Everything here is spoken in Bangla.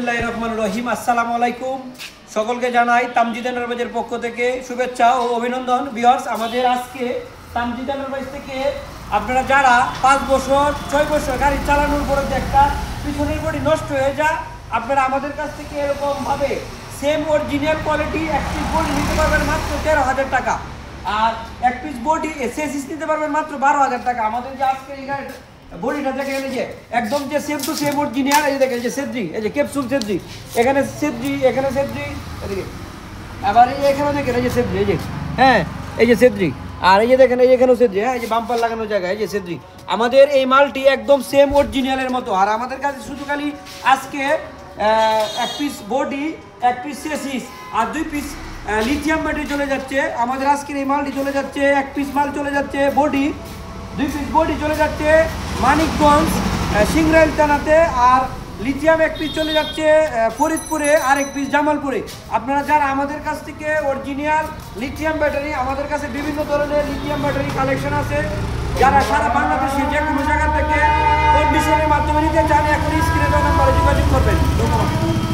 রহিম আসসালামু আলাইকুম সকলকে জানাই তামজিদ এন্টারপ্রাইজের পক্ষ থেকে শুভেচ্ছা ও অভিনন্দন। ভিউয়ার্স, আমাদের আজকে তামজিদ এন্টারপ্রাইজ থেকে আপনারা যারা 5 বছর 6 বছর গাড়ি চালানোর পরে একটা পিছনের বডি নষ্ট হয়ে যায়, আপনারা আমাদের কাছ থেকে এরকম ভাবে সেম অরিজিনাল কোয়ালিটি এক পিস বডি নিতে পারবেন মাত্র 13,000 টাকা, আর এক পিস বডি এসএসএস নিতে পারবেন মাত্র 12,000 টাকা। আমাদের যে আজকে এই গাড়ি বডিটা দেখেন, এই যে একদম যে সেম টু সেম অরিজিনাল, এই যে দেখেন যে সেদ্রি, এই যে ক্যাপসুল সেদ্রি, এখানে সেদ্রি, এখানে সেদ্রি, এদিকে আবার এই এখানে দেখেন এই যে সেদ্রি, এই যে হ্যাঁ এই যে সেদ্রি, আর এই যে দেখেন এই এখানেও সেদ্রি, হ্যাঁ এই যে বাম্পার লাগানোর জায়গায় এই যে সেদ্রি। আমাদের এই মালটি একদম সেম অরিজিনালের মতো। আর আমাদের কাছে শুধু খালি আজকে এক পিস বডি, এক পিস সেসিস আর 2 পিস লিথিয়াম ব্যাটারি চলে যাচ্ছে। আমাদের আজকের এই মালটি চলে যাচ্ছে, এক পিস মাল চলে যাচ্ছে বডি, 2 পিস বডি চলে যাচ্ছে মানিকগঞ্জ সিংরাইল থানাতে, আর লিথিয়াম এক পিস চলে যাচ্ছে ফরিদপুরে, আর এক পিস জামালপুরে। আপনারা যারা আমাদের কাছ থেকে অরিজিনাল লিথিয়াম ব্যাটারি, আমাদের কাছে বিভিন্ন ধরনের লিথিয়াম ব্যাটারি কালেকশন আছে, যারা সারা বাংলাদেশে যে কোনো জায়গা থেকে কন্ডিশনের মাধ্যমে নিতে চান, এখন স্ক্রিনে দেওয়া নাম্বারে যোগাযোগ করবেন। ধন্যবাদ।